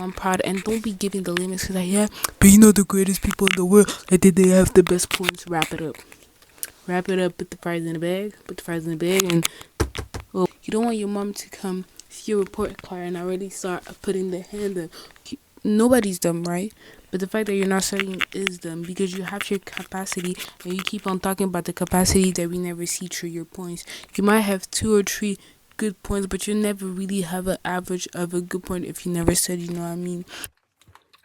I'm proud, and don't be giving the limits to that. Yeah, but you know the greatest people in the world. I think they have the best points. Wrap it up. Wrap it up. Put the fries in the bag. Put the fries in the bag, and oh, you don't want your mom to come see your report card and already start putting the hand up. Nobody's dumb, right? But the fact that you're not studying is dumb because you have your capacity and you keep on talking about the capacity that we never see through your points. You might have 2 or 3 good points, but you never really have an average of a good point if you never study, you know what I mean?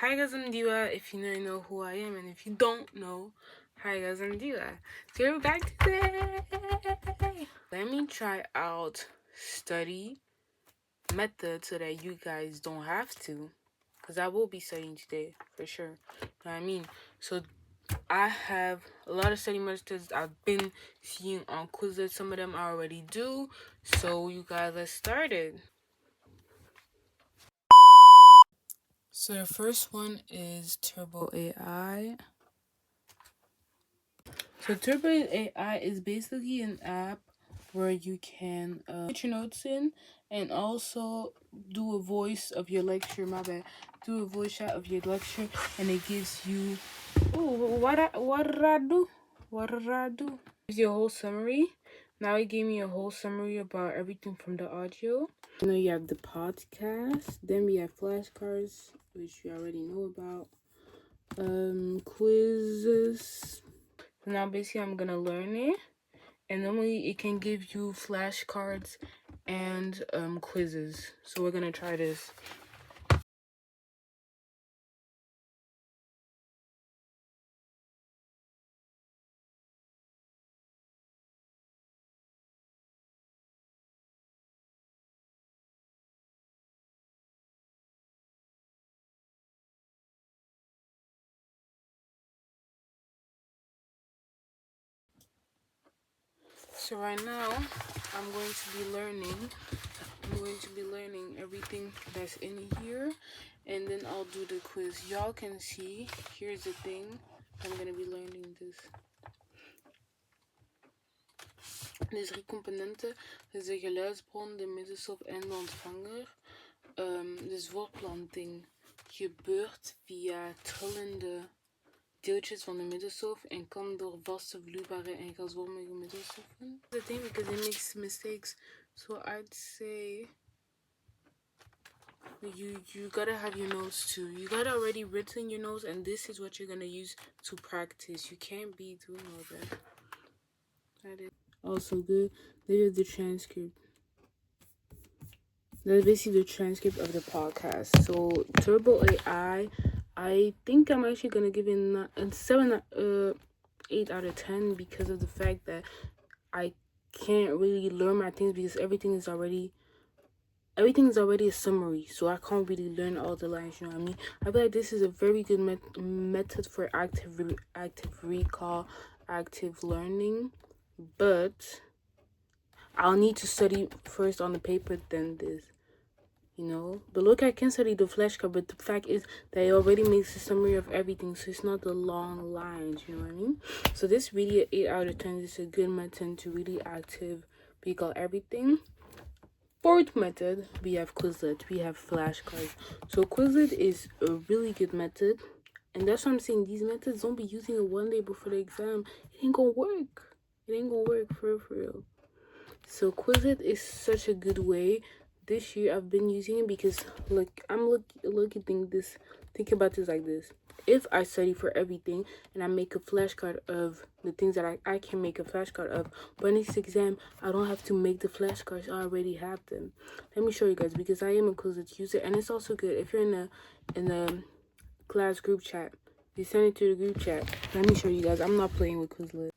Hi guys, I'm Diva. If you know who I am, and if you don't know, hi guys, I'm Diva. So we're back today. Let me try out study method so that you guys don't have to, because I will be studying today for sure. You know what I mean? So I have a lot of study methods I've been seeing on Quizlet. Some of them I already do. So you guys, let's start it. So the first one is Turbo AI. So Turbo AI is basically an app where you can put your notes in and also do a voice of your lecture. My bad. Do a voice chat of your lecture, and it gives you. Oh, what did I do? What did I do? Gives you a whole summary. Now it gave me a whole summary about everything from the audio. You have the podcast. Then we have flashcards, which you already know about. Quizzes. So now basically I'm gonna learn it, and normally it can give you flashcards and quizzes. So we're gonna try this. So right now I'm going to be learning everything that's in here, and then I'll do the quiz. Y'all can see, here's the thing, I'm gonna be learning this. De 3 componenten is de geluidsbron, de middenstop en de ontvanger. Dus voortplanting gebeurt via trillende deeltjes van de middenstof en kan door vaste, vloeibare en gasvormige middenstoffen. The thing, because it makes mistakes, so I'd say you gotta have your notes too. You gotta already written your notes, and this is what you're gonna use to practice. You can't be doing all that. That is also good. There's the transcript. That's basically the transcript of the podcast. So Turbo AI, I think I'm actually gonna give it a 8 out of 10 because of the fact that I can't really learn my things because everything is already a summary, so I can't really learn all the lines, you know what I mean? I feel like this is a very good method for active recall, active learning, but I'll need to study first on the paper than this, you know? But look, I can study the flashcard, but the fact is that it already makes a summary of everything, so it's not the long lines, you know what I mean? So this really, 8 out of 10, is a good method to really active recall everything. Fourth method, we have Quizlet, we have flashcards. So Quizlet is a really good method, and that's what I'm saying. These methods, don't be using it one day before the exam. It ain't gonna work. It ain't gonna work for real. So Quizlet is such a good way. This year I've been using it because look, think about this like this. If I study for everything and I make a flashcard of the things that I can make a flashcard of, but next exam I don't have to make the flashcards, I already have them. Let me show you guys, because I am a Quizlet user, and it's also good if you're in the class group chat. You send it to the group chat. Let me show you guys. I'm not playing with Quizlet.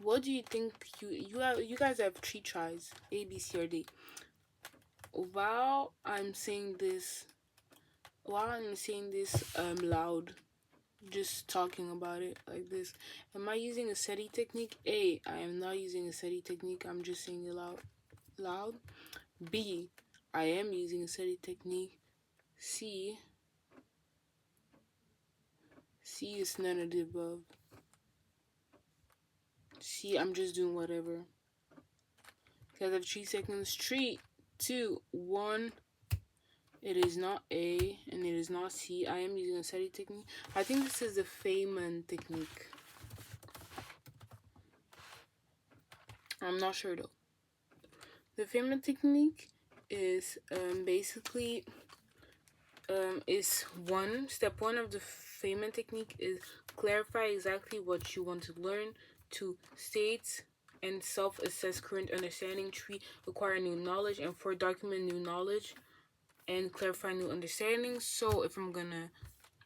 What do you think? You guys have 3 tries, A, B, C, or D. While I'm saying this loud, just talking about it like this, am I using a SETI technique? A, I am not using a SETI technique. I'm just saying it loud. B, I am using a SETI technique. C is none of the above. C, I'm just doing whatever. You guys have 3 seconds. 3, 2, 1. It is not A and it is not C. I am using a study technique. I think this is the Feynman technique. I'm not sure though. The Feynman technique is basically is step one of the Feynman technique is clarify exactly what you want to learn, to state and self-assess current understanding, 3 acquire new knowledge, and 4 document new knowledge and clarify new understanding. So if I'm gonna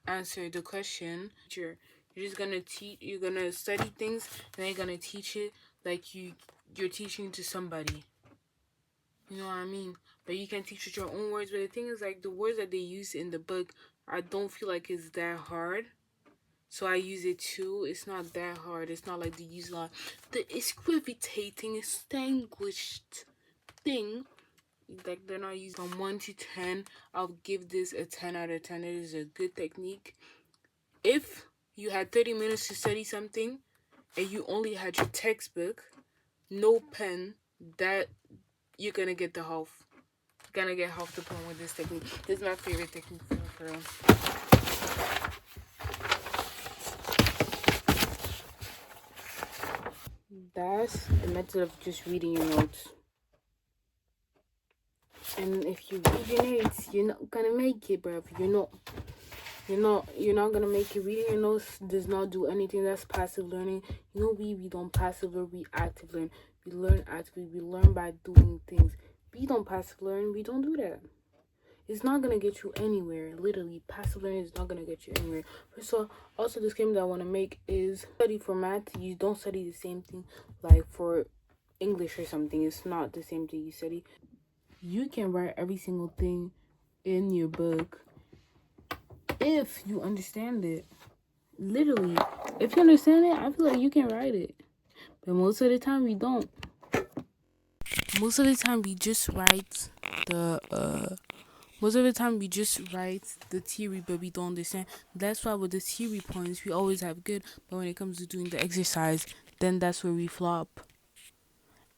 answer the question, you're just gonna you're gonna study things and then you're gonna teach it like you're teaching to somebody. You know what I mean? But you can teach with your own words. But the thing is, like, the words that they use in the book, I don't feel like it's that hard. So I use it too. It's not that hard. It's not like they use a lot. The equivocating, extinguished thing, like they're not using. From 1 to 10, I'll give this a 10 out of 10. It is a good technique. If you had 30 minutes to study something and you only had your textbook, no pen, that you're gonna get the half. You're gonna get half the point with this technique. This is my favorite technique for real. That's the method of just reading your notes. And if you read your notes, you're not gonna make it, bro. You're not gonna make it. Reading your notes does not do anything. That's passive learning. You know, we don't passive learn, we active learn. We learn actively. We learn by doing things. We don't passive learn. We don't do that. It's not gonna get you anywhere. Literally, passive learning is not gonna get you anywhere. So, also this claim that I want to make is study for math. You don't study the same thing like for English or something. It's not the same thing you study. You can write every single thing in your book if you understand it. Literally, if you understand it, I feel like you can write it. But most of the time we don't. Most of the time we just write the theory, but we don't understand. That's why with the theory points we always have good, but when it comes to doing the exercise, then that's where we flop.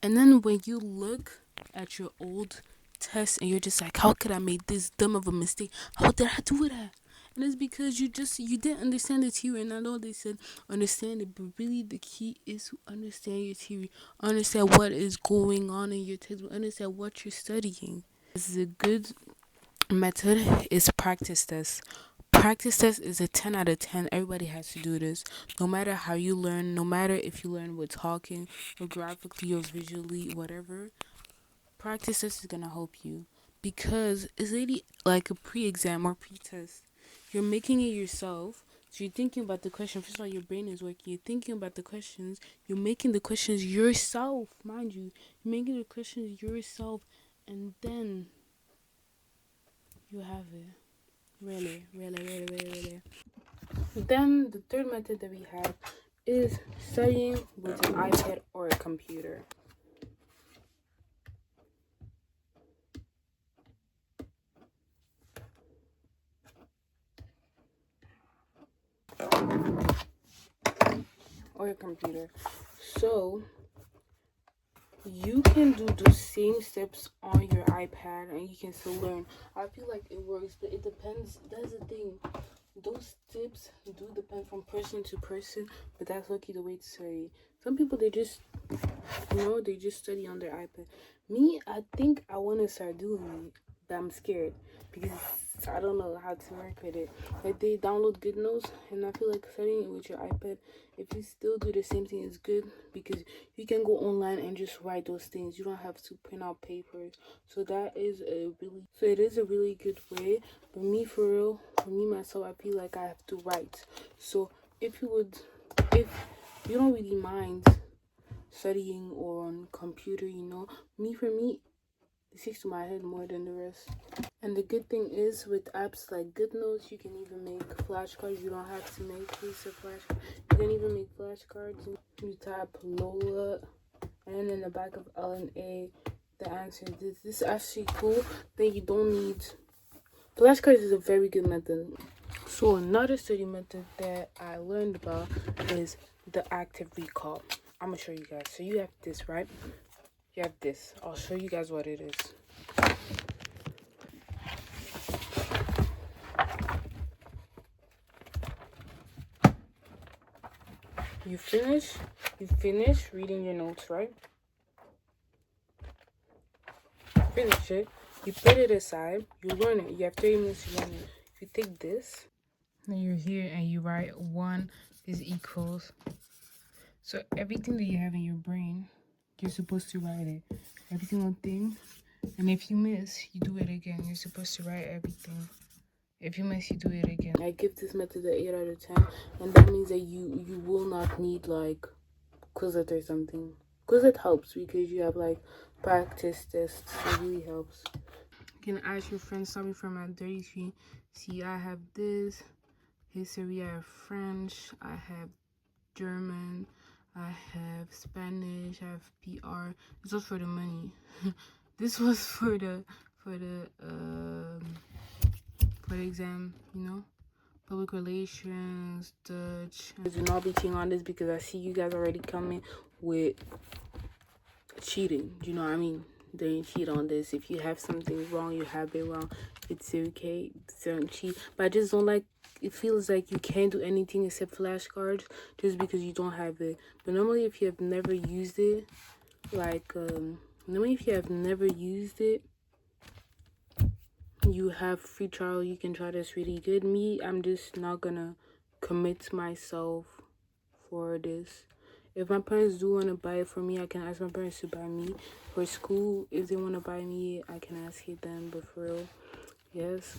And then when you look at your old test and you're just like, how could I make this dumb of a mistake? How did I do that? And it's because you didn't understand the theory. And I know they said understand it, but really the key is to understand your theory, understand what is going on in your textbook, understand what you're studying. This is a good method is practice test. Practice test is a 10 out of 10. Everybody has to do this. No matter how you learn, no matter if you learn with talking or graphically or visually, whatever, practice test is going to help you because it's really like a pre-exam or pre-test. You're making it yourself. So you're thinking about the question. First of all, your brain is working. You're thinking about the questions. You're making the questions yourself, mind you. You're making the questions yourself, and then you have it. Really. Then the third method that we have is studying with an iPad or a computer. Or a computer. So you can do the same steps on your iPad and you can still learn. I feel like it works, but it depends. That's the thing. Those tips do depend from person to person, but that's lucky the way to study. Some people they just study on their iPad. Me, I think I want to start doing it, but I'm scared because I don't know how to work with it. Like they download good notes, and I feel like studying it with your iPad, if you still do the same thing, is good because you can go online and just write those things. You don't have to print out papers. So it is a really good way. But me for me myself, I feel like I have to write. So if you don't really mind studying on computer, for me, it sticks to my head more than the rest. And the good thing is with apps like GoodNotes, you can even make flashcards. You don't have to make piece of flashcards. You can even make flashcards. You type Lola, and in the back of L and A, the answer. This is actually cool. Then you don't need flashcards. Is a very good method. So another study method that I learned about is the active recall. I'm gonna show you guys. So you have this, right? You have this. I'll show you guys what it is. you finish reading your notes, right? Finish it, you put it aside, you learn it. You have 30 minutes to learn it. If you take this, then you're here and you write 1 is equals. So everything that you have in your brain, you're supposed to write it. Every single thing. And if you miss, you do it again. You're supposed to write everything. If you miss, you do it again. I give this method an 8 out of 10. And that means that you will not need like Quizlet or something. Quizlet helps because you have like practice tests. It really helps. You can ask your friends, starting from at 33. See, I have this. History, I have French. I have German. I have Spanish. I have PR. This was for the money. This was for the exam, you know, public relations, Dutch. I do not be cheating on this because I see you guys already coming with cheating. You know what I mean? Don't cheat on this. If you have something wrong, you have it wrong. It's okay. Don't cheat. But I just don't like. It feels like you can't do anything except flashcards just because you don't have it. But normally, if you have never used it, like normally if you have never used it, you have free trial. You can try this really good. Me, I'm just not gonna commit myself for this. If my parents do want to buy it for me, I can ask my parents to buy me. For school, if they want to buy me, I can ask them. But for real, yes.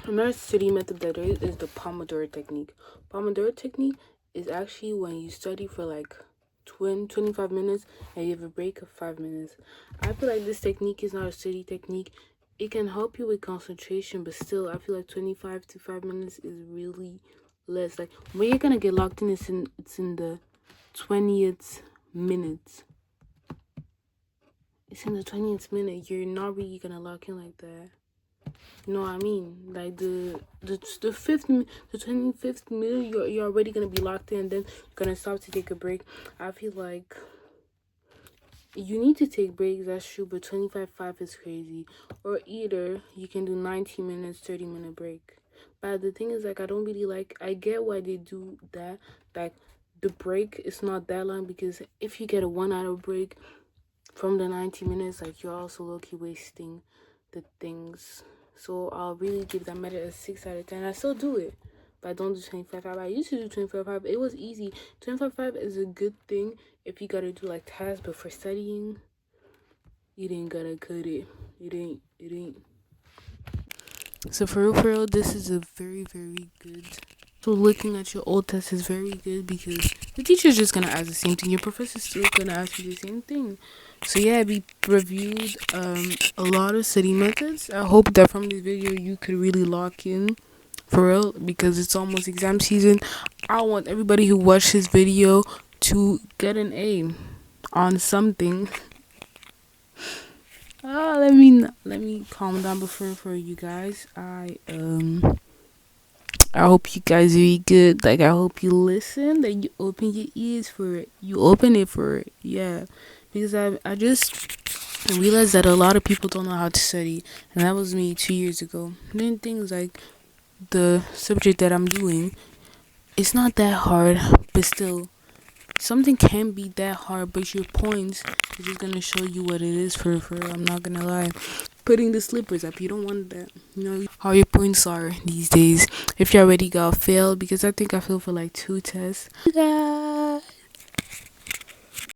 Another study method that there is the Pomodoro technique. Pomodoro technique is actually when you study for like 25 minutes and you have a break of 5 minutes. I feel like this technique is not a study technique. It can help you with concentration, but still, I feel like 25 to 5 minutes is really less. Like when you're gonna get locked in, it's in the 20th minute. It's in the 20th minute. You're not really gonna lock in like that. You know what I mean? Like the 25th minute, you're already gonna be locked in. Then you're gonna stop to take a break. I feel like you need to take breaks. That's true, but 25-5 is crazy. Or either you can do 90 minutes, 30-minute break. But the thing is, like, I don't really like. I get why they do that. Like the break is not that long because if you get a 1 hour break from the 90 minutes, like you're also low-key wasting the things. So I'll really give that method a 6 out of 10. I still do it, but I don't do 25-5. I used to do 25-5. It was easy. 25-5 is a good thing if you gotta do like tasks, but for studying, you didn't gotta cut it. It ain't. So for real, this is a very, very good. So looking at your old test is very good because the teacher's just gonna ask the same thing. Your professor's still gonna ask you the same thing. So yeah, we reviewed a lot of study methods. I hope that from this video you could really lock in for real because it's almost exam season. I want everybody who watched this video to get an A on something. Let me calm down for you guys. I hope you guys are good. Like I hope you listen. That you open your ears for it. You open it for it. Yeah, because I just realized that a lot of people don't know how to study, and that was me 2 years ago. Then things like the subject that I'm doing, it's not that hard, but still, something can be that hard. But your points is just gonna show you what it is for. I'm not gonna lie. Putting the slippers up, you don't want that. You know how your points are these days. If you already got failed, because I think I failed for like 2 tests.